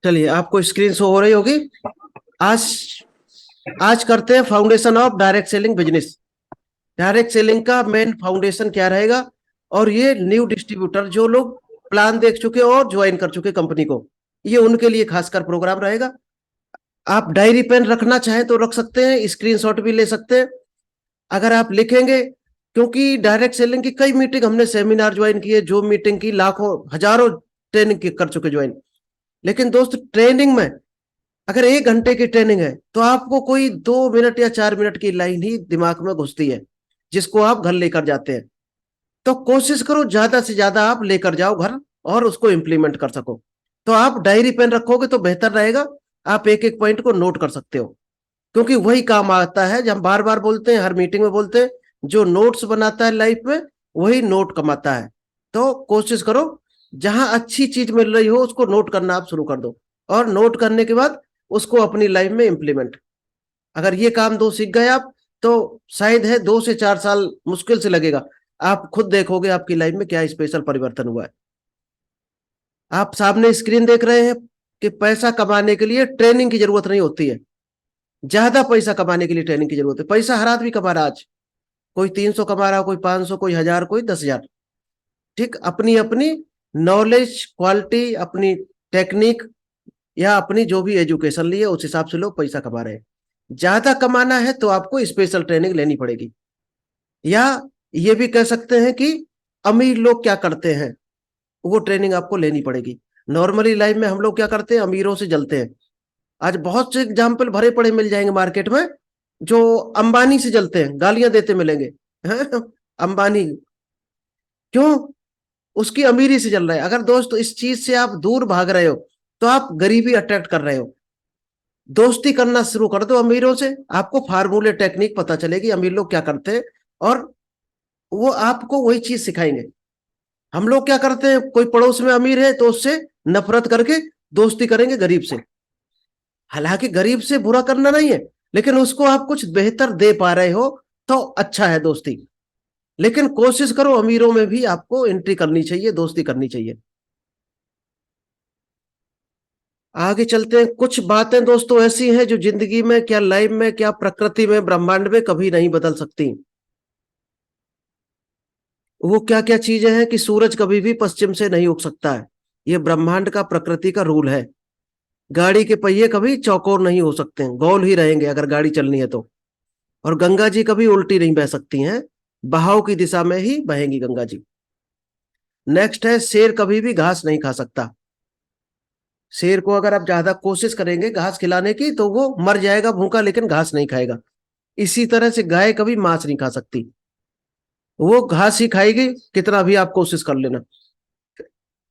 चलिए, आपको screen show हो रही होगी। आज आज करते हैं foundation of direct selling business. Direct selling का मेन फाउंडेशन क्या रहेगा, और ये न्यू डिस्ट्रीब्यूटर जो लोग प्लान देख चुके और ज्वाइन कर चुके कंपनी को, ये उनके लिए खासकर प्रोग्राम रहेगा। आप डायरी पेन रखना चाहें तो रख सकते हैं, स्क्रीनशॉट भी ले सकते हैं अगर आप लिखेंगे, क्योंकि डायरेक्ट सेलिंग की कई मीटिंग हमने सेमिनार ज्वाइन किए, जो मीटिंग की लाखों हजारों ट्रेनिंग कर चुके ज्वाइन। लेकिन दोस्त, ट्रेनिंग में अगर 1 घंटे की ट्रेनिंग है तो आपको कोई 2 मिनट या 4 मिनट की लाइन ही दिमाग में घुसती है, जिसको आप घर लेकर जाते हैं। तो कोशिश करो ज्यादा से ज्यादा आप लेकर जाओ घर और उसको इंप्लीमेंट कर सको। तो आप डायरी पेन रखोगे तो बेहतर रहेगा। आप एक एक पॉइंट को नोट कर सकते हो, क्योंकि वही काम आता है, जब हम बार बार बोलते हैं, हर मीटिंग में बोलते हैं, जो नोट्स बनाता है लाइफ में वही नोट कमाता है। तो कोशिश करो जहां अच्छी चीज मिल रही हो उसको नोट करना आप शुरू कर दो, और नोट करने के बाद उसको अपनी लाइफ में इंप्लीमेंट। अगर ये काम दो सीख गए आप, तो शायद है 2 से 4 साल मुश्किल से लगेगा, आप खुद देखोगे आपकी लाइफ में क्या स्पेशल परिवर्तन हुआ है। आप सामने स्क्रीन देख रहे हैं कि पैसा कमाने के लिए ट्रेनिंग की जरूरत नहीं होती है। ज्यादा पैसा कमाने के लिए ट्रेनिंग की जरूरत है। पैसा हर आदमी कमा रहा है आज। कोई 300 कमा रहा, कोई 500, कोई 1000, कोई 10,000। ठीक, अपनी अपनी नॉलेज क्वालिटी, अपनी टेक्निक या अपनी जो भी एजुकेशन ली है उस हिसाब से लोग पैसा कमा रहे हैं। ज्यादा कमाना है तो आपको स्पेशल ट्रेनिंग लेनी पड़ेगी, या ये भी कह सकते हैं कि अमीर लोग क्या करते हैं वो ट्रेनिंग आपको लेनी पड़ेगी। नॉर्मली लाइफ में हम लोग क्या करते हैं, अमीरों से जलते हैं। आज बहुत से एग्जाम्पल भरे पड़े मिल जाएंगे मार्केट में, जो अंबानी से जलते हैं, गालियां देते मिलेंगे। अंबानी क्यों? उसकी अमीरी से जल रहा है। अगर दोस्त इस चीज से आप दूर भाग रहे हो तो आप गरीबी अट्रैक्ट कर रहे हो। दोस्ती करना शुरू कर दो अमीरों से, आपको फार्मूले टेक्निक पता चलेगी अमीर लोग क्या करते हैं, और वो आपको वही चीज सिखाएंगे। हम लोग क्या करते हैं, कोई पड़ोस में अमीर है तो उससे नफरत करके दोस्ती करेंगे गरीब से। हालांकि गरीब से बुरा करना नहीं है, लेकिन उसको आप कुछ बेहतर दे पा रहे हो तो अच्छा है दोस्ती। लेकिन कोशिश करो अमीरों में भी आपको एंट्री करनी चाहिए, दोस्ती करनी चाहिए। आगे चलते हैं। कुछ बातें दोस्तों ऐसी हैं जो जिंदगी में, क्या लाइफ में, क्या प्रकृति में, ब्रह्मांड में कभी नहीं बदल सकती। वो क्या क्या चीजें हैं कि सूरज कभी भी पश्चिम से नहीं उग सकता है। ये ब्रह्मांड का, प्रकृति का रूल है। गाड़ी के पहिए कभी चौकोर नहीं हो सकते हैं, गोल ही रहेंगे अगर गाड़ी चलनी है तो। और गंगा जी कभी उल्टी नहीं बह सकती हैं, बहाव की दिशा में ही बहेंगी गंगा जी। नेक्स्ट है, शेर कभी भी घास नहीं खा सकता। शेर को अगर आप ज्यादा कोशिश करेंगे घास खिलाने की तो वो मर जाएगा भूखा, लेकिन घास नहीं खाएगा। इसी तरह से गाय कभी मांस नहीं खा सकती, वो घास ही खाएगी कितना भी आप कोशिश कर लेना,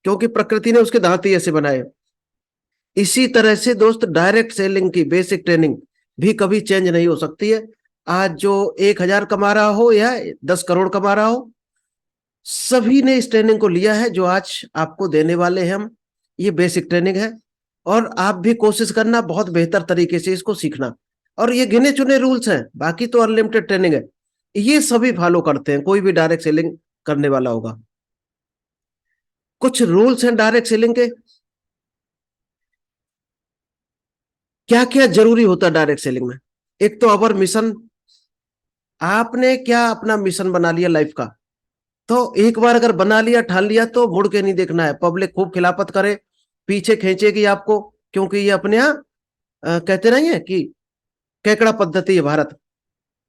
क्योंकि प्रकृति ने उसके दांत ही ऐसे बनाए। इसी तरह से दोस्त, डायरेक्ट सेलिंग की बेसिक ट्रेनिंग भी कभी चेंज नहीं हो सकती है। आज जो 1,000 कमा रहा हो या 10 करोड़ कमा रहा हो, सभी ने इस ट्रेनिंग को लिया है जो आज आपको देने वाले हैं हम। ये बेसिक ट्रेनिंग है, और आप भी कोशिश करना बहुत बेहतर तरीके से इसको सीखना। और ये गिने चुने रूल्स हैं, बाकी तो अनलिमिटेड ट्रेनिंग है। ये सभी फॉलो करते हैं, कोई भी डायरेक्ट सेलिंग करने वाला होगा। कुछ रूल्स हैं डायरेक्ट सेलिंग के। क्या क्या जरूरी होता है डायरेक्ट सेलिंग में? एक तो अवर मिशन। आपने क्या अपना मिशन बना लिया लाइफ का, तो एक बार अगर बना लिया, ठान लिया, तो मुड़ के नहीं देखना है। पब्लिक खूब खिलाफत करे, पीछे खींचेगी आपको, क्योंकि ये अपने यहाँ कहते नहीं है कि केकड़ा पद्धति है भारत,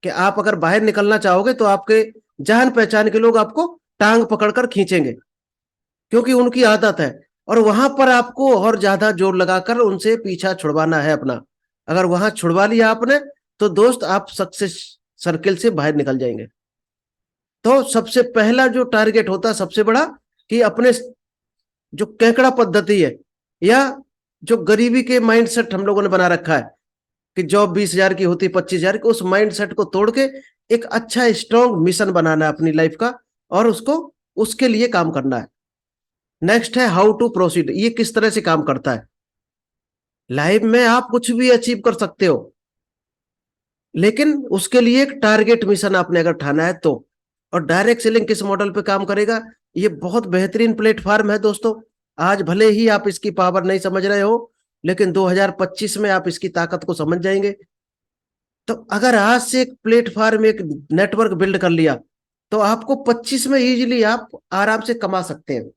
कि आप अगर बाहर निकलना चाहोगे तो आपके जान पहचान के लोग आपको टांग पकड़कर खींचेंगे, क्योंकि उनकी आदत है। और वहां पर आपको और ज्यादा जोर लगाकर उनसे पीछा छुड़वाना है अपना। अगर वहां छुड़वा लिया आपने, तो दोस्त आप सक्सेस सर्किल से बाहर निकल जाएंगे। तो सबसे पहला जो टारगेट होता है सबसे बड़ा, कि अपने जो केकड़ा पद्धति है, या जो गरीबी के माइंडसेट हम लोगों ने बना रखा है कि जॉब 20,000 की होती 25,000 की, उस माइंडसेट को तोड़ के एक अच्छा स्ट्रॉन्ग मिशन बनाना है अपनी लाइफ का, और उसको उसके लिए काम करना है। नेक्स्ट है हाउ टू प्रोसीड। ये किस तरह से काम करता है। लाइफ में आप कुछ भी अचीव कर सकते हो, लेकिन उसके लिए एक टारगेट मिशन आपने अगर ठाना है तो। और डायरेक्ट सेलिंग किस मॉडल पे काम करेगा? ये बहुत बेहतरीन प्लेटफॉर्म है दोस्तों। आज भले ही आप इसकी पावर नहीं समझ रहे हो, लेकिन 2025 में आप इसकी ताकत को समझ जाएंगे। तो अगर आज से एक प्लेटफॉर्म, एक नेटवर्क बिल्ड कर लिया, तो आपको 25 में इजीली आप आराम से कमा सकते हैं।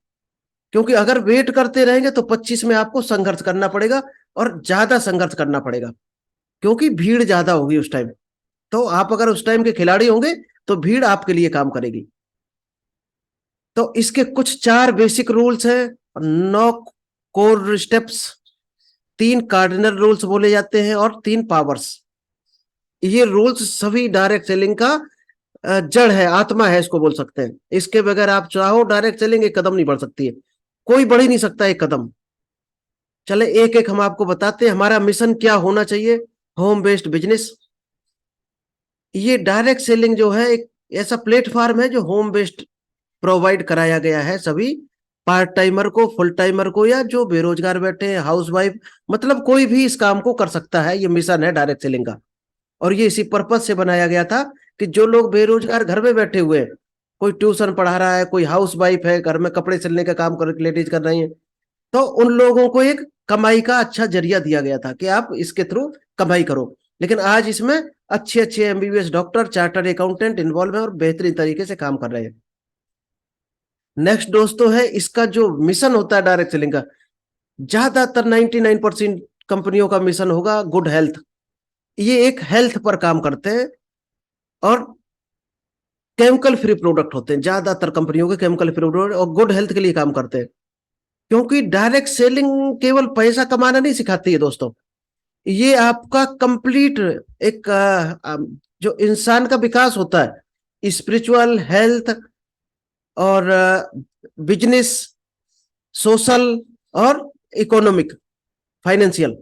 क्योंकि अगर वेट करते रहेंगे तो 25 में आपको संघर्ष करना पड़ेगा, और ज्यादा संघर्ष करना पड़ेगा, क्योंकि भीड़ ज्यादा होगी उस टाइम। तो आप अगर उस टाइम के खिलाड़ी होंगे तो भीड़ आपके लिए काम करेगी। तो इसके कुछ 4 बेसिक रूल्स हैं, 9 कोर स्टेप्स, 3 कार्डिनल रूल्स बोले जाते हैं, और 3 पावर्स। ये रूल्स सभी डायरेक्ट सेलिंग का जड़ है, आत्मा है, इसको बोल सकते हैं। इसके बगैर आप चाहो डायरेक्ट सेलिंग एक कदम नहीं बढ़ सकती है, कोई बढ़ ही नहीं सकता एक कदम। चले एक एक हम आपको बताते हैं हमारा मिशन क्या होना चाहिए। होम बेस्ड बिजनेस, ये डायरेक्ट सेलिंग जो है एक ऐसा प्लेटफॉर्म है जो होम बेस्ड प्रोवाइड कराया गया है सभी पार्ट टाइमर को, फुल टाइमर को, या जो बेरोजगार बैठे हैं, हाउस वाइफ, मतलब कोई भी इस काम को कर सकता है। ये मिशन है डायरेक्ट सेलिंग का। और ये इसी पर्पज से बनाया गया था कि जो लोग बेरोजगार घर में बैठे हुए हैं, कोई ट्यूशन पढ़ा रहा है, कोई हाउस वाइफ है, घर में कपड़े सिलने का काम कर लेडीज कर रही है, तो उन लोगों को एक कमाई का अच्छा जरिया दिया गया था कि आप इसके थ्रू कमाई करो। लेकिन आज इसमें अच्छे अच्छे MBBS doctor, chartered accountant involve है और बेहतरीन तरीके से काम कर रहे हैं। नेक्स्ट दोस्तों है इसका जो मिशन होता है डायरेक्ट सेलिंग का, ज्यादातर 99% कंपनियों का मिशन होगा गुड हेल्थ। ये एक हेल्थ पर काम करते हैं, और केमिकल फ्री प्रोडक्ट होते हैं ज्यादातर कंपनियों के, केमिकल फ्री प्रोडक्ट, और गुड हेल्थ के लिए काम करते हैं। क्योंकि डायरेक्ट सेलिंग केवल पैसा कमाना नहीं सिखाती है दोस्तों, ये आपका कंप्लीट एक जो इंसान का विकास होता है, स्पिरिचुअल, हेल्थ, और बिजनेस, सोशल, और इकोनॉमिक, फाइनेंशियल,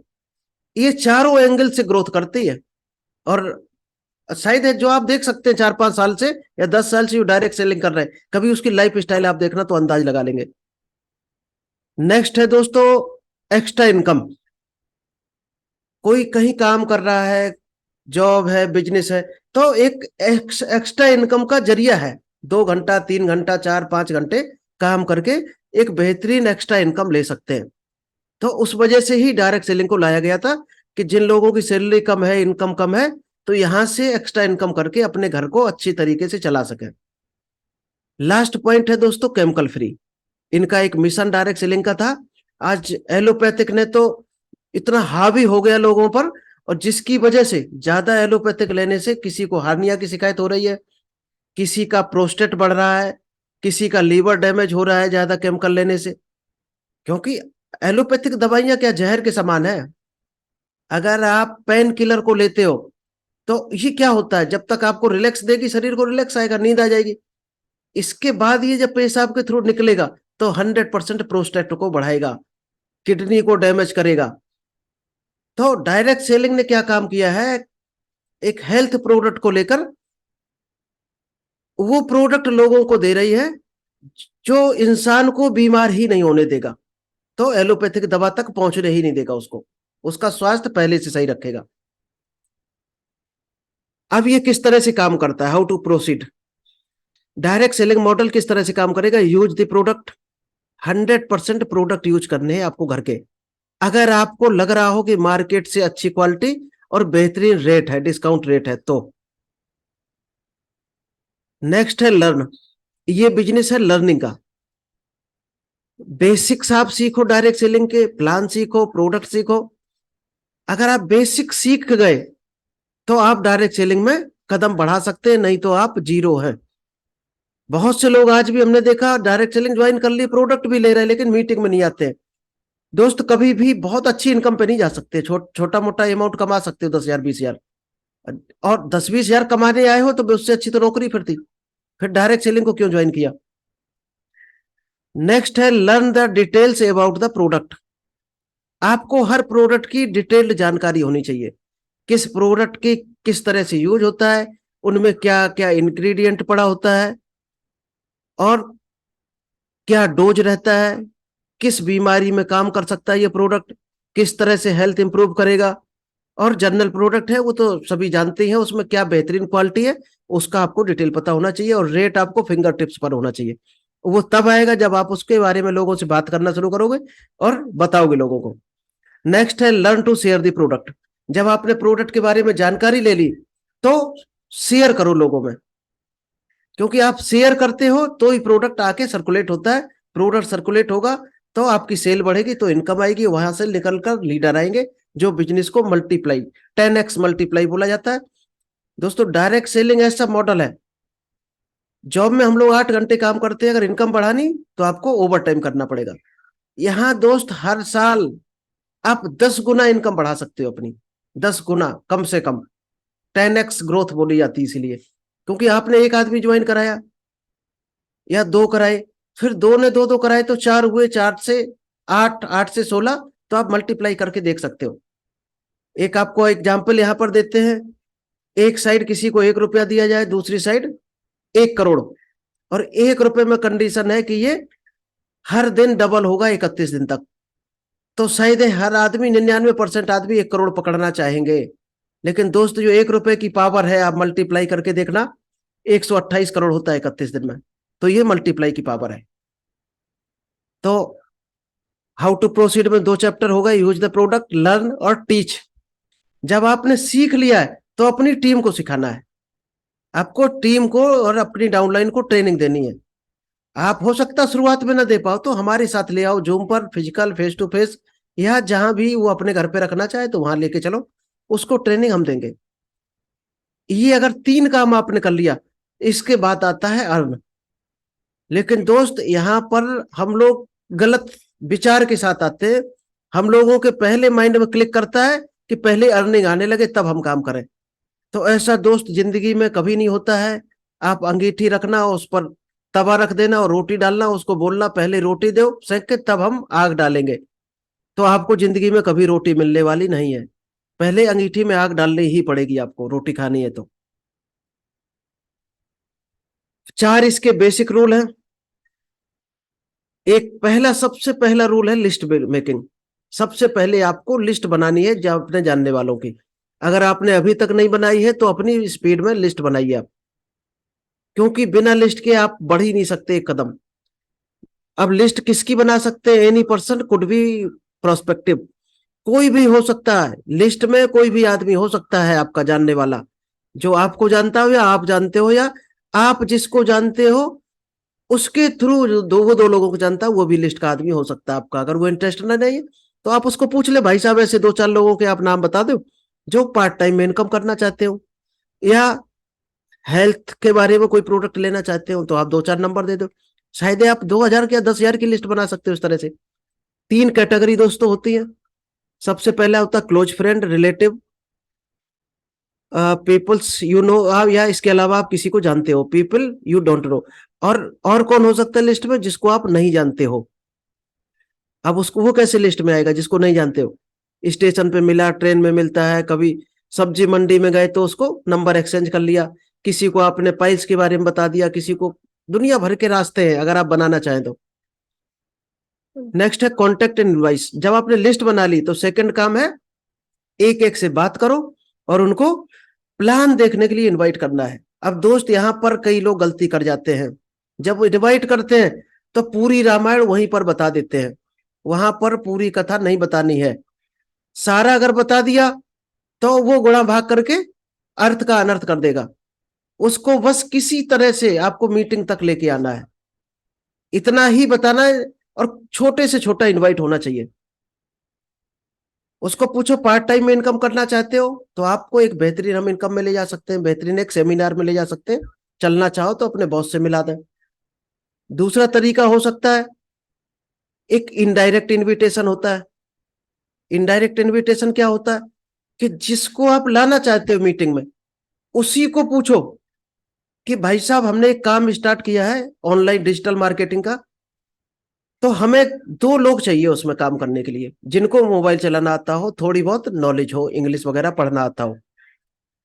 ये चारों एंगल से ग्रोथ करती है। और शायद है जो आप देख सकते हैं 4-5 साल से या 10 साल से जो डायरेक्ट सेलिंग कर रहे हैं, कभी उसकी लाइफ स्टाइल आप देखना तो अंदाज लगा लेंगे। नेक्स्ट है दोस्तों एक्स्ट्रा इनकम। कोई कहीं काम कर रहा है, जॉब है, बिजनेस है, तो एक एक्स्ट्रा इनकम का जरिया है। 2 घंटा, 3 घंटा, 4-5 घंटे काम करके एक बेहतरीन एक्स्ट्रा इनकम ले सकते हैं। तो उस वजह से ही डायरेक्ट सेलिंग को लाया गया था कि जिन लोगों की सैलरी कम है, इनकम कम है, तो यहां से एक्स्ट्रा इनकम करके अपने घर को अच्छी तरीके से चला सके। लास्ट पॉइंट है दोस्तों केमिकल फ्री। इनका एक मिशन डायरेक्ट सेलिंग का था। आज एलोपैथिक ने तो इतना हावी हो गया लोगों पर, और जिसकी वजह से ज्यादा एलोपैथिक लेने से किसी को हार्निया की शिकायत हो रही है, किसी का प्रोस्टेट बढ़ रहा है, किसी का लीवर डैमेज हो रहा है ज्यादा केमिकल लेने से। क्योंकि एलोपैथिक दवाइयां क्या जहर के समान है। अगर आप पेन किलर को लेते हो तो ये क्या होता है, जब तक आपको रिलैक्स देगी, शरीर को रिलैक्स आएगा, नींद आ जाएगी, इसके बाद ये जब पेशाब के थ्रू निकलेगा तो 100% प्रोस्टेट को बढ़ाएगा, किडनी को डैमेज करेगा। तो डायरेक्ट सेलिंग ने क्या काम किया है, एक हेल्थ प्रोडक्ट को लेकर वो प्रोडक्ट लोगों को दे रही है जो इंसान को बीमार ही नहीं होने देगा, तो एलोपैथिक दवा तक पहुंचने ही नहीं देगा उसको, उसका स्वास्थ्य पहले से सही रखेगा। अब ये किस तरह से काम करता है, how to proceed. Direct selling model किस तरह से काम करेगा, use the product. 100% product use करने हैं आपको घर के। अगर आपको लग रहा हो कि मार्केट से अच्छी क्वालिटी और बेहतरीन रेट है, डिस्काउंट रेट है, तो नेक्स्ट है लर्न। ये बिजनेस है लर्निंग का। बेसिक्स आप सीखो, डायरेक्ट सेलिंग के प्लान सीखो, प्रोडक्ट सीखो। अगर आप बेसिक सीख गए तो आप डायरेक्ट सेलिंग में कदम बढ़ा सकते हैं, नहीं तो आप जीरो हैं। बहुत से लोग आज भी हमने देखा डायरेक्ट सेलिंग ज्वाइन कर ली, प्रोडक्ट भी ले रहे हैं, लेकिन मीटिंग में नहीं आते हैं। दोस्त कभी भी बहुत अच्छी इनकम पे नहीं जा सकते, छोटा मोटा अमाउंट कमा सकते हो, 10,000 20,000, और 10-20 हजार कमाने आए हो तो उससे अच्छी तो नौकरी फिर डायरेक्ट सेलिंग को क्यों ज्वाइन किया। नेक्स्ट है learn the details about the product. आपको हर प्रोडक्ट की डिटेल्ड जानकारी होनी चाहिए, किस प्रोडक्ट की किस तरह से यूज होता है, उनमें क्या क्या इंग्रेडिएंट पड़ा होता है, और क्या डोज रहता है, किस बीमारी में काम कर सकता है ये प्रोडक्ट, किस तरह से हेल्थ इंप्रूव करेगा। और जनरल प्रोडक्ट है वो तो सभी जानते हैं, उसमें क्या बेहतरीन क्वालिटी है उसका आपको डिटेल पता होना चाहिए, और रेट आपको फिंगर टिप्स पर होना चाहिए। वो तब आएगा जब आप उसके बारे में लोगों से बात करना शुरू करोगे और बताओगे लोगों को। नेक्स्ट है learn to share the product. जब आपने प्रोडक्ट के बारे में जानकारी ले ली तो शेयर करो लोगों में, क्योंकि आप शेयर करते हो तो ही प्रोडक्ट आके सर्कुलेट होता है। प्रोडक्ट सर्कुलेट होगा तो आपकी सेल बढ़ेगी, तो इनकम आएगी, वहां से निकलकर लीडर आएंगे जो बिजनेस को मल्टीप्लाई 10x मल्टीप्लाई बोला जाता है। दोस्तों डायरेक्ट सेलिंग ऐसा मॉडल है, जॉब में हम लोग 8 घंटे काम करते हैं, अगर इनकम बढ़ानी तो आपको ओवर टाइम करना पड़ेगा। यहाँ दोस्त हर साल आप 10 गुना इनकम बढ़ा सकते हो अपनी, 10 गुना कम से कम। 10x ग्रोथ बोली जाती है इसीलिए, क्योंकि आपने एक आदमी ज्वाइन कराया या दो कराए, फिर दो ने दो दो कराए तो 4 हुए, 4 से 8, 8 से 16, तो आप मल्टीप्लाई करके देख सकते हो। एक आपको एग्जाम्पल यहाँ पर देते हैं, एक साइड किसी को 1 रुपया दिया जाए, दूसरी साइड 1 करोड़, और 1 रुपए में कंडीशन है कि ये हर दिन डबल होगा 31 दिन तक। तो शायद हर आदमी 99% आदमी 1 करोड़ पकड़ना चाहेंगे, लेकिन दोस्त जो 1 रुपए की पावर है, आप मल्टीप्लाई करके देखना, 128 करोड़ होता है 31 दिन में। तो ये मल्टीप्लाई की पावर है। तो हाउ टू प्रोसीड में 2 चैप्टर होगा, यूज द प्रोडक्ट, लर्न और टीच। जब आपने सीख लिया है तो अपनी टीम को सिखाना है, आपको टीम को और अपनी डाउनलाइन को ट्रेनिंग देनी है। आप हो सकता शुरुआत में ना दे पाओ तो हमारे साथ ले आओ, जूम पर, फिजिकल, फेस टू फेस, या जहां भी वो अपने घर पे रखना चाहे तो वहां लेके चलो, उसको ट्रेनिंग हम देंगे। ये अगर 3 काम आपने कर लिया, इसके बाद आता है अर्न। लेकिन दोस्त यहाँ पर हम लोग गलत विचार के साथ आते हैं। हम लोगों के पहले माइंड में क्लिक करता है कि पहले अर्निंग आने लगे तब हम काम करें। तो ऐसा दोस्त जिंदगी में कभी नहीं होता है। आप अंगीठी रखना, उस पर तवा रख देना और रोटी डालना, उसको बोलना पहले रोटी दो सेक के तब हम आग डालेंगे, तो आपको जिंदगी में कभी रोटी मिलने वाली नहीं है। पहले अंगीठी में आग डालनी ही पड़ेगी आपको, रोटी खानी है तो। 4 इसके बेसिक रूल हैं। एक पहला, सबसे पहला रूल है लिस्ट मेकिंग। सबसे पहले आपको लिस्ट बनानी है जो अपने जानने वालों की। अगर आपने अभी तक नहीं बनाई है तो अपनी स्पीड में लिस्ट बनाइए आप, क्योंकि बिना लिस्ट के आप बढ़ ही नहीं सकते एक कदम। अब लिस्ट किसकी बना सकते हैं? Any person could be prospective, कोई भी हो सकता है लिस्ट में, कोई भी आदमी हो सकता है आपका जानने वाला, जो आपको जानता हो या आप जानते हो, या आप जिसको जानते हो उसके थ्रू जो वो 2 लोगों को जानता है वो भी लिस्ट का आदमी हो सकता है आपका। अगर वो इंटरेस्ट ना नहीं है तो आप उसको पूछ ले, भाई साहब ऐसे 2-4 लोगों के आप नाम बता दो जो पार्ट टाइम में इनकम करना चाहते हो, या हेल्थ के बारे में कोई प्रोडक्ट लेना चाहते हो, तो आप 2-4 नंबर दे दो। शायद आप 2,000 या 10,000 की लिस्ट बना सकते हो इस तरह से। 3 कैटेगरी दोस्तों होती है। सबसे पहला होता है close friend, relative, peoples you know, या इसके अलावा आप किसी को जानते हो, पीपल यू डोंट नो। और कौन हो सकता है लिस्ट में? जिसको आप नहीं जानते हो। अब उसको वो कैसे लिस्ट में आएगा जिसको नहीं जानते हो? स्टेशन पे मिला, ट्रेन में मिलता है, कभी सब्जी मंडी में गए तो उसको नंबर एक्सचेंज कर लिया, किसी को आपने पाइल्स के बारे में बता दिया, किसी को, दुनिया भर के रास्ते हैं अगर आप बनाना चाहें तो। नेक्स्ट है कॉन्टेक्ट एंड इनवाइस। जब आपने लिस्ट बना ली तो सेकंड काम है एक एक से बात करो और उनको प्लान देखने के लिए इनवाइट करना है। अब दोस्त यहाँ पर कई लोग गलती कर जाते हैं, जब वो इनवाइट करते हैं तो पूरी रामायण वहीं पर बता देते हैं, वहां पर पूरी कथा नहीं बतानी है। सारा अगर बता दिया तो वो गुणा भाग करके अर्थ का अनर्थ कर देगा। उसको बस किसी तरह से आपको मीटिंग तक लेके आना है, इतना ही बताना है, और छोटे से छोटा इनवाइट होना चाहिए। उसको पूछो पार्ट टाइम में इनकम करना चाहते हो तो आपको एक बेहतरीन हम इनकम में ले जा सकते हैं, बेहतरीन एक सेमिनार में ले जा सकते हैं, चलना चाहो तो अपने बॉस से मिला दें। दूसरा तरीका हो सकता है एक इनडायरेक्ट इनविटेशन होता है। इनडायरेक्ट इनविटेशन क्या होता है कि जिसको आप लाना चाहते हो मीटिंग में उसी को पूछो कि भाई साहब हमने एक काम स्टार्ट किया है ऑनलाइन डिजिटल मार्केटिंग का, तो हमें 2 लोग चाहिए उसमें काम करने के लिए, जिनको मोबाइल चलाना आता हो, थोड़ी बहुत नॉलेज हो, इंग्लिश वगैरह पढ़ना आता हो।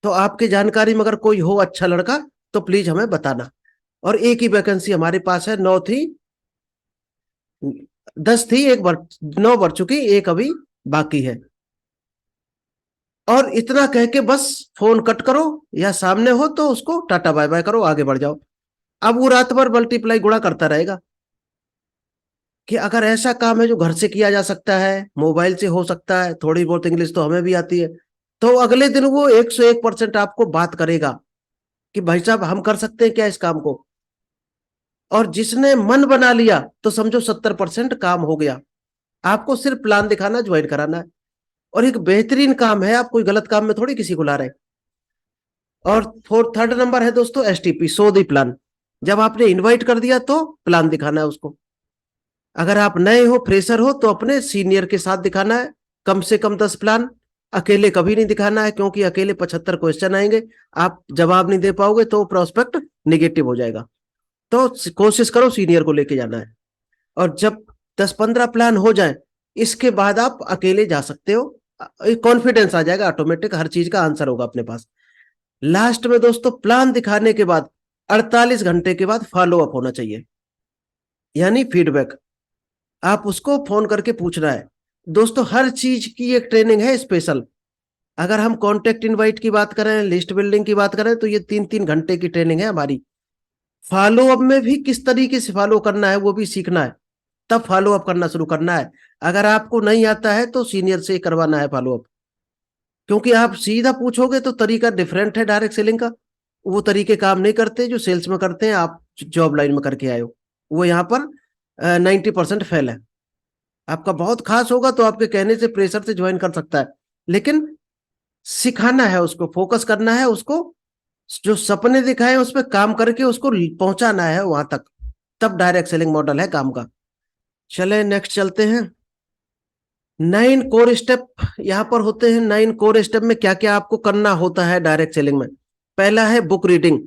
तो आपकी जानकारी में अगर कोई हो अच्छा लड़का तो प्लीज हमें बताना। और एक ही वैकेंसी हमारे पास है, 9 थी, 10 थी, 9 बढ़ चुकी, एक अभी बाकी है। और इतना कह के बस फोन कट करो, या सामने हो तो उसको टाटा बाय बाय करो, आगे बढ़ जाओ। अब वो रात भर मल्टीप्लाई गुणा करता रहेगा। कि अगर ऐसा काम है जो घर से किया जा सकता है, मोबाइल से हो सकता है, थोड़ी बहुत इंग्लिश तो हमें भी आती है, तो अगले दिन वो 101% आपको बात करेगा कि भाई साहब हम कर सकते हैं क्या इस काम को। और जिसने मन बना लिया तो समझो 70% काम हो गया। आपको सिर्फ प्लान दिखाना, ज्वाइन कराना है, और एक बेहतरीन काम है, आप कोई गलत काम में थोड़ी किसी को ला रहे। और थर्ड नंबर है दोस्तों एसटीपी, सो दी प्लान। जब आपने इनवाइट कर दिया तो प्लान दिखाना है उसको। अगर आप नए हो, फ्रेशर हो, तो अपने सीनियर के साथ दिखाना है, कम से कम 10 प्लान। अकेले कभी नहीं दिखाना है, क्योंकि अकेले 75 क्वेश्चन आएंगे, आप जवाब नहीं दे पाओगे तो प्रोस्पेक्ट निगेटिव हो जाएगा। तो कोशिश करो सीनियर को लेके जाना है। और जब 10-15 प्लान हो जाए, इसके बाद आप अकेले जा सकते हो, कॉन्फिडेंस आ जाएगा ऑटोमेटिक, हर चीज का आंसर होगा अपने पास। लास्ट में दोस्तों प्लान दिखाने के बाद 48 घंटे के बाद फॉलो अप होना चाहिए, यानी फीडबैक। आप उसको फोन करके पूछना है। दोस्तों हर चीज की एक ट्रेनिंग है स्पेशल। अगर हम कॉन्टेक्ट इनवाइट की बात करें, लिस्ट बिल्डिंग की बात करें, तो ये 3-3 घंटे की ट्रेनिंग है हमारी। फॉलो अप में भी किस तरीके से फॉलो करना है वो भी सीखना है, तब फॉलो अप करना शुरू करना है। अगर आपको नहीं आता है तो सीनियर से करवाना है फॉलो अप, क्योंकि आप सीधा पूछोगे तो तरीका डिफरेंट है डायरेक्ट सेलिंग का। वो तरीके काम नहीं करते जो सेल्स में करते हैं, आप जॉब लाइन में करके आए हो। वो यहाँ पर 90% फेल है। आपका बहुत खास होगा तो आपके कहने से प्रेशर से ज्वाइन कर सकता है, लेकिन सिखाना है उसको, फोकस करना है उसको, जो सपने दिखाए उस पर काम करके उसको पहुंचाना है वहां तक, तब डायरेक्ट सेलिंग मॉडल है काम का। चले नेक्स्ट चलते हैं। 9 कोर स्टेप यहाँ पर होते हैं। 9 कोर स्टेप में क्या क्या आपको करना होता है डायरेक्ट सेलिंग में। पहला है बुक रीडिंग।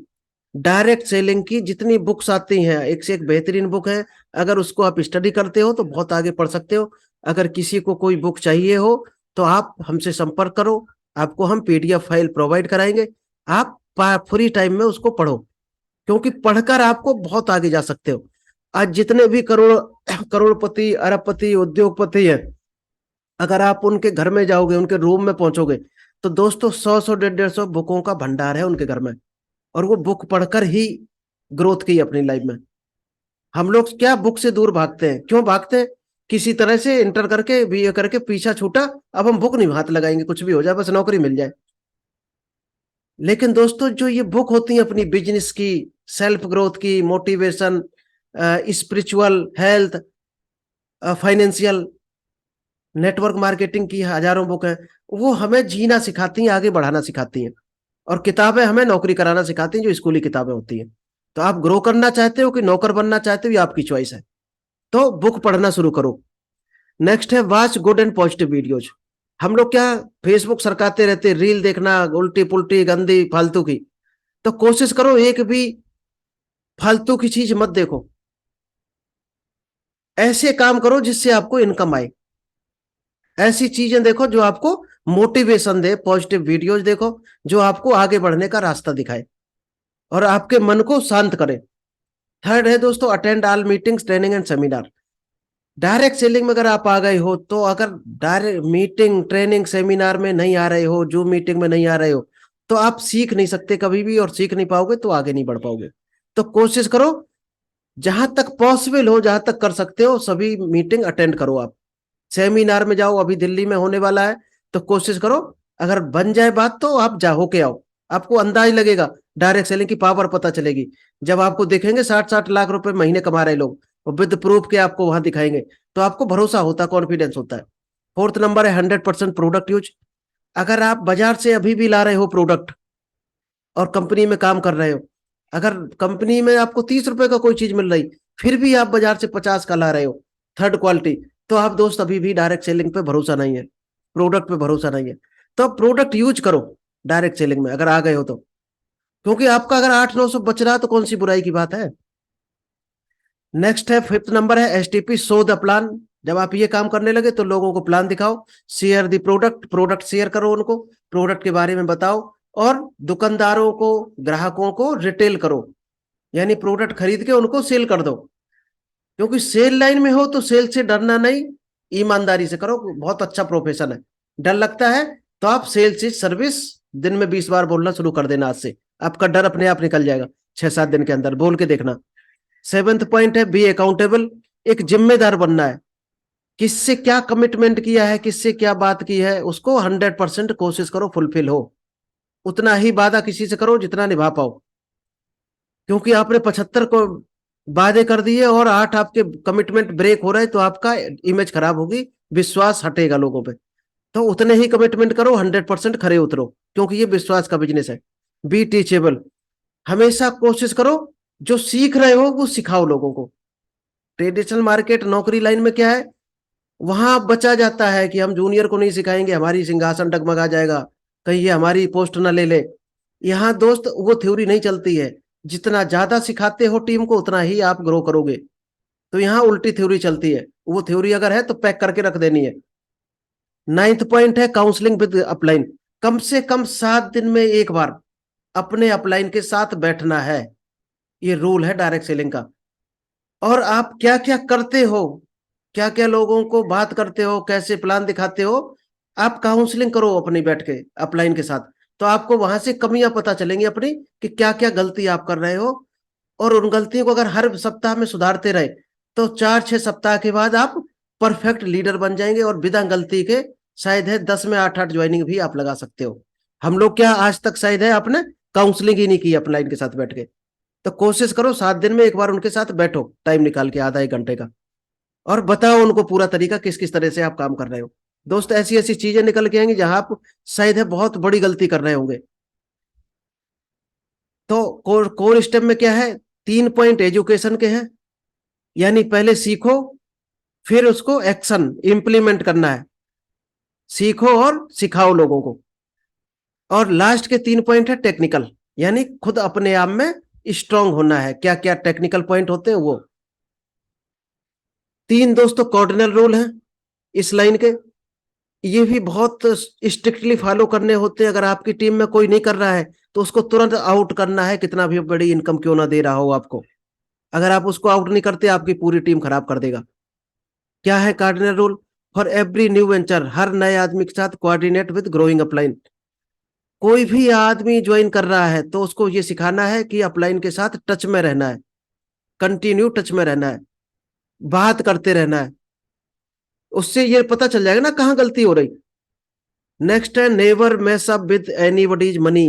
डायरेक्ट सेलिंग की जितनी बुक्स आती हैं, एक से एक बेहतरीन बुक है, अगर उसको आप स्टडी करते हो तो बहुत आगे पढ़ सकते हो। अगर किसी को कोई बुक चाहिए हो तो आप हमसे संपर्क करो, आपको हम पीडीएफ फाइल प्रोवाइड कराएंगे। आप फ्री टाइम में उसको पढ़ो, क्योंकि पढ़कर आपको बहुत आगे जा सकते हो। आज जितने भी करोड़पति, अरबपति, उद्योगपति है, अगर आप उनके घर में जाओगे, उनके रूम में पहुंचोगे, तो दोस्तों 100 150 बुकों का भंडार है उनके घर में, और वो बुक पढ़कर ही ग्रोथ की अपनी लाइफ में। हम लोग क्या बुक से दूर भागते हैं, क्यों भागते हैं? किसी तरह से इंटर करके, बीए करके पीछा छूटा, अब हम बुक नहीं हाथ लगाएंगे, कुछ भी हो जाए बस नौकरी मिल जाए। लेकिन दोस्तों जो ये बुक होती है अपनी बिजनेस की, सेल्फ ग्रोथ की, motivation, spiritual, health, financial, network marketing की हजारों बुक है, वो हमें जीना सिखाती हैं, आगे बढ़ाना सिखाती हैं। और किताबें हमें नौकरी कराना सिखाती हैं, जो स्कूली किताबें होती हैं। तो आप ग्रो करना चाहते हो कि नौकर बनना चाहते हो, ये आपकी चॉइस है, तो बुक पढ़ना शुरू करो। नेक्स्ट है watch good and positive videos. हम लोग क्या फेसबुक सरकाते रहते, रील देखना उल्टी पुल्टी गंदी फालतू की, तो कोशिश करो एक भी फालतू की चीज मत देखो। ऐसे काम करो जिससे आपको इनकम आए, ऐसी चीजें देखो जो आपको मोटिवेशन दे, पॉजिटिव वीडियोज देखो जो आपको आगे बढ़ने का रास्ता दिखाए और आपके मन को शांत करे। थर्ड है दोस्तों attend all meetings, training and seminar. Direct selling में अगर आप आ गए हो, तो अगर डायरेक्ट मीटिंग, ट्रेनिंग, सेमिनार में नहीं आ रहे हो, जो मीटिंग में नहीं आ रहे हो, तो आप सीख नहीं सकते कभी भी, और सीख नहीं पाओगे तो आगे नहीं बढ़ पाओगे। तो कोशिश करो जहां तक पॉसिबल हो, जहां तक कर सकते हो, सभी मीटिंग अटेंड करो। आप सेमिनार में जाओ, अभी दिल्ली में होने वाला है, तो कोशिश करो, अगर बन जाए बात तो आप जा होके आओ। आपको अंदाज लगेगा, डायरेक्ट सेलिंग की पावर पता चलेगी, जब आपको देखेंगे 60-60 लाख रुपए महीने कमा रहे लोग, और विद प्रूफ के आपको वहां दिखाएंगे, तो आपको भरोसा होता है, कॉन्फिडेंस होता है। फोर्थ नंबर है 100% प्रोडक्ट यूज। अगर आप बाजार से अभी भी ला रहे हो प्रोडक्ट और कंपनी में काम कर रहे हो, अगर कंपनी में आपको 30 रुपए का कोई चीज मिल रही, फिर भी आप बाजार से 50 का ला रहे हो थर्ड क्वालिटी, तो आप दोस्त अभी भी डायरेक्ट सेलिंग पे भरोसा नहीं है, प्रोडक्ट पे भरोसा नहीं है। तो प्रोडक्ट यूज करो डायरेक्ट सेलिंग में अगर आ गए हो तो, क्योंकि आपका अगर 800-900 बच रहा है तो कौन सी बुराई की बात है। नेक्स्ट है फिफ्थ नंबर है एसटीपी, सो द प्लान। जब आप ये काम करने लगे तो लोगों को प्लान दिखाओ। Share the product, product share करो उनको, प्रोडक्ट के बारे में बताओ। और दुकानदारों को, ग्राहकों को रिटेल करो, यानी प्रोडक्ट खरीद के उनको सेल कर दो। क्योंकि सेल लाइन में हो तो सेल से डरना नहीं, ईमानदारी से करो, बहुत अच्छा प्रोफेशन है। डर लगता है तो आप सेल से सर्विस दिन में 20 बार बोलना शुरू कर देना, आज से आपका डर अपने आप निकल जाएगा 6-7 दिन के अंदर, बोल के देखना। सेवेंथ पॉइंट है बी अकाउंटेबल। एक जिम्मेदार बनना है, किससे क्या कमिटमेंट किया है, किससे क्या बात की है, उसको 100% कोशिश करो फुलफिल हो। उतना ही वादा किसी से करो जितना निभा पाओ, क्योंकि आपने 75 को वादे कर दिए और 8 आपके कमिटमेंट ब्रेक हो रहे हैं, तो आपका इमेज खराब होगी, विश्वास हटेगा लोगों पे। तो उतने ही कमिटमेंट करो, 100% खरे उतरो, क्योंकि ये विश्वास का बिजनेस है। बी टीचेबल, हमेशा कोशिश करो जो सीख रहे हो वो सिखाओ लोगों को। ट्रेडिशनल मार्केट नौकरी लाइन में क्या है, वहां बचा जाता है कि हम जूनियर को नहीं सिखाएंगे, हमारी सिंहासन डगमगा जाएगा, कहीं ये हमारी पोस्ट ना ले ले। यहाँ दोस्त वो थ्योरी नहीं चलती है, जितना ज्यादा सिखाते हो टीम को उतना ही आप ग्रो करोगे। तो यहाँ उल्टी थ्योरी चलती है, वो थ्योरी अगर है तो पैक करके रख देनी है। 9th पॉइंट है काउंसलिंग विद अपलाइन। कम से कम 7 दिन में एक बार अपने अपलाइन के साथ बैठना है, ये रूल है डायरेक्ट सेलिंग का। और आप क्या क्या करते हो, क्या क्या लोगों को बात करते हो, कैसे प्लान दिखाते हो, आप काउंसलिंग करो अपनी बैठ के अपलाइन के साथ। तो आपको वहां से कमियां पता चलेंगी अपनी, कि क्या क्या गलती आप कर रहे हो। और उन गलतियों को अगर हर सप्ताह में सुधारते रहे तो 4-6 सप्ताह के बाद आप परफेक्ट लीडर बन जाएंगे, और बिना गलती के शायद है 10 में 8-8 ज्वाइनिंग भी आप लगा सकते हो। हम लोग क्या आज तक शायद है आपने काउंसलिंग ही नहीं की अपलाइन के साथ बैठ के। तो कोशिश करो 7 दिन में एक बार उनके साथ बैठो, टाइम निकाल के आधा 1 घंटे का, और बताओ उनको पूरा तरीका किस किस तरह से आप काम कर रहे हो। दोस्त ऐसी ऐसी चीजें निकल के आएंगी जहां आप शायद है बहुत बड़ी गलती कर रहे होंगे। तो कोर स्टेप में क्या है, 3 पॉइंट एजुकेशन के हैं, यानी पहले सीखो, फिर उसको एक्शन इंप्लीमेंट करना है, सीखो और सिखाओ लोगों को। और लास्ट के 3 पॉइंट है टेक्निकल, यानी खुद अपने आप में स्ट्रांग होना है। क्या क्या टेक्निकल पॉइंट होते हैं वो 3 दोस्तों कॉर्डिनल रूल है इस लाइन के, ये भी बहुत स्ट्रिक्टली फॉलो करने होते हैं। अगर आपकी टीम में कोई नहीं कर रहा है तो उसको तुरंत आउट करना है, कितना भी बड़ी इनकम क्यों ना दे रहा हो आपको। अगर आप उसको आउट नहीं करते आपकी पूरी टीम खराब कर देगा। क्या है cardinal rule, for every new venture, हर नए आदमी के साथ कोऑर्डिनेट विद ग्रोइंग अपलाइन। कोई भी आदमी ज्वाइन कर रहा है तो उसको ये सिखाना है कि अपलाइन के साथ टच में रहना है, कंटिन्यू टच में रहना है, बात करते रहना है। उससे ये पता चल जाएगा ना कहाँ गलती हो रही। नेक्स्ट है never mess up with anybody's money,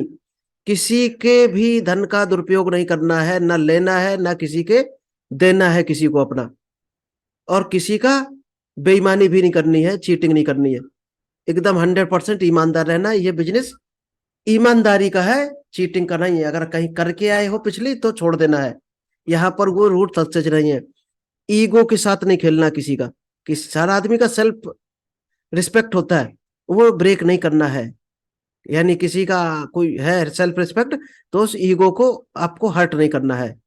किसी के भी धन का दुरुपयोग नहीं करना है, ना लेना है ना किसी के देना है किसी को अपना, और किसी का बेईमानी भी नहीं करनी है, चीटिंग नहीं करनी है, एकदम 100% ईमानदार रहना है। ये बिजनेस ईमानदारी का है, चीटिंग का नहीं है। अगर कहीं करके आए हो पिछली तो छोड़ देना है, यहाँ पर वो रूट सच नहीं है। ईगो के साथ नहीं खेलना किसी का, कि सारा आदमी का सेल्फ रिस्पेक्ट होता है, वो ब्रेक नहीं करना है। यानी किसी का कोई है सेल्फ रिस्पेक्ट तो उस ईगो को आपको हर्ट नहीं करना है।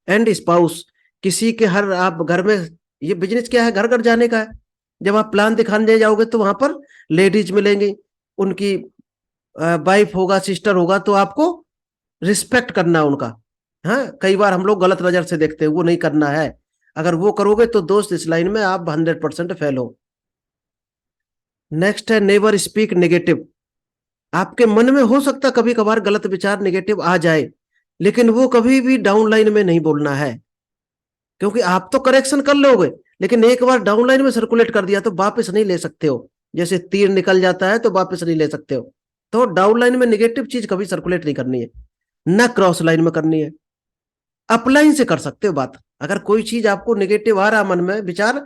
एंड स्पाउस, किसी के हर आप घर में, ये बिजनेस क्या है घर घर जाने का है। जब आप प्लान दिखाने जाओगे तो वहां पर लेडीज मिलेंगी, उनकी वाइफ होगा, सिस्टर होगा, तो आपको रिस्पेक्ट करना है उनका। हाँ, कई बार हम लोग गलत नजर से देखते हैं, वो नहीं करना है। अगर वो करोगे तो दोस्त इस लाइन में आप 100% फेल हो। नेक्स्ट है नेवर स्पीक नेगेटिव। आपके मन में हो सकता कभी कभार गलत विचार नेगेटिव आ जाए, लेकिन वो कभी भी डाउन लाइन में नहीं बोलना है, क्योंकि आप तो करेक्शन कर लोगे, लेकिन एक बार डाउन लाइन में सर्कुलेट कर दिया तो वापस नहीं ले सकते हो। जैसे तीर निकल जाता है तो वापस नहीं ले सकते हो। तो डाउन लाइन में नेगेटिव चीज कभी सर्कुलेट नहीं करनी है, ना क्रॉस लाइन में करनी है। अपलाइन से कर सकते हो बात। अगर कोई चीज आपको नेगेटिव आ रहा मन में विचार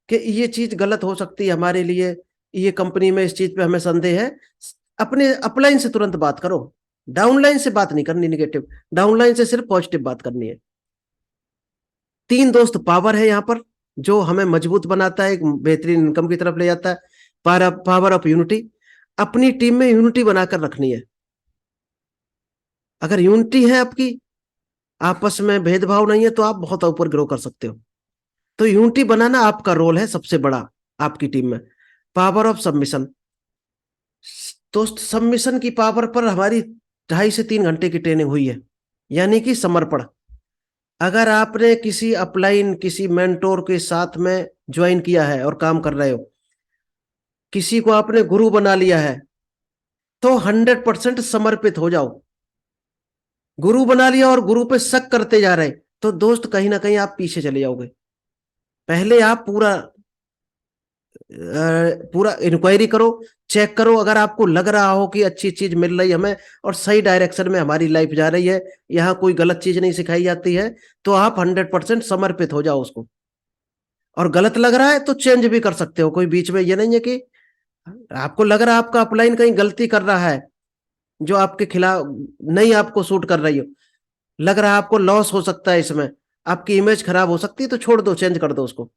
कि ये चीज गलत हो सकती है हमारे लिए, ये कंपनी में इस चीज पे हमें संदेह है, अपने अपलाइन से तुरंत बात करो। डाउनलाइन से बात नहीं करनी नेगेटिव, डाउनलाइन से सिर्फ पॉजिटिव बात करनी है। 3 दोस्त पावर है यहाँ पर, जो हमें मजबूत बनाता है, एक बेहतरीन इनकम की तरफ ले जाता है। पावर ऑफ यूनिटी, अपनी टीम में यूनिटी बनाकर रखनी है। अगर यूनिटी है आपकी, आपस में भेदभाव नहीं है, तो आप बहुत ऊपर ग्रो कर सकते हो। तो यूनिटी बनाना आपका रोल है सबसे बड़ा आपकी टीम में। पावर ऑफ सबमिशन, तो सबमिशन की पावर पर हमारी 2.5 से 3 घंटे की ट्रेनिंग हुई है, यानी कि समर्पण। अगर आपने किसी अपलाइन किसी मेंटोर के साथ में ज्वाइन किया है और काम कर रहे हो, किसी को आपने गुरु बना लिया है, तो 100% समर्पित हो जाओ। गुरु बना लिया और गुरु पे शक करते जा रहे तो दोस्त कहीं ना कहीं आप पीछे चले जाओगे। पहले आप पूरा पूरा इंक्वायरी करो, चेक करो। अगर आपको लग रहा हो कि अच्छी चीज मिल रही है हमें और सही डायरेक्शन में हमारी लाइफ जा रही है, यहाँ कोई गलत चीज नहीं सिखाई जाती है, तो आप 100% समर्पित हो जाओ उसको। और गलत लग रहा है तो चेंज भी कर सकते हो, कोई बीच में ये नहीं है कि आपको लग रहा है आपका अपलाइन कहीं गलती कर रहा है जो आपके खिलाफ नहीं आपको सूट कर रही हो, लग रहा है आपको लॉस हो सकता है इसमें, आपकी इमेज खराब हो सकती है, तो छोड़ दो, चेंज कर दो उसको।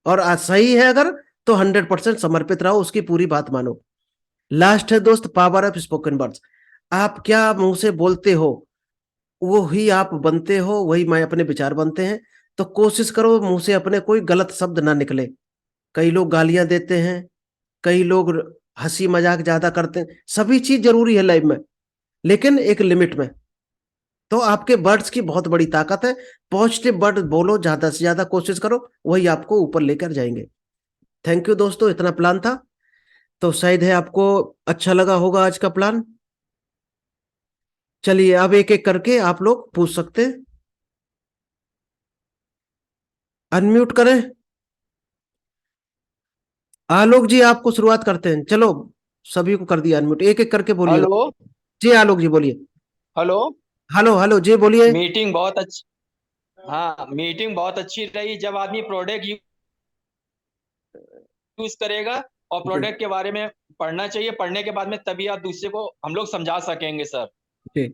और आज सही है अगर, तो 100% समर्पित रहो, उसकी पूरी बात मानो। लास्ट है दोस्त, पावर ऑफ स्पोकन वर्ड्स। आप क्या मुंह से बोलते हो वो ही आप बनते हो, वही मैं अपने विचार बनते हैं। तो कोशिश करो मुंह से अपने कोई गलत शब्द ना निकले। कई लोग गालियां देते हैं, कई लोग हंसी मजाक ज्यादा करते हैं, सभी चीज जरूरी है लाइफ में, लेकिन एक लिमिट में। तो आपके वर्ड्स की बहुत बड़ी ताकत है। पॉजिटिव वर्ड बोलो, ज्यादा से ज्यादा कोशिश करो, वही आपको ऊपर लेकर जाएंगे। थैंक यू दोस्तों, इतना प्लान था। तो शायद है आपको अच्छा लगा होगा आज का प्लान। चलिए अब एक एक करके आप लोग पूछ सकते हैं। अनम्यूट करें। आलोक जी आपको शुरुआत करते हैं, चलो। सभी को कर दिया अनम्यूट, एक एक करके बोलिएगा। हेलो। जी आलोक जी बोलिए। हेलो। हेलो हेलो जी बोलिए। मीटिंग बहुत अच्छी। हाँ, मीटिंग बहुत अच्छी रही। जब आदमी प्रोडक्ट यूज करेगा और जी प्रोडक्ट के बारे में पढ़ना चाहिए, पढ़ने के बाद में तभी आप दूसरे को हम लोग समझा सकेंगे सर। जी।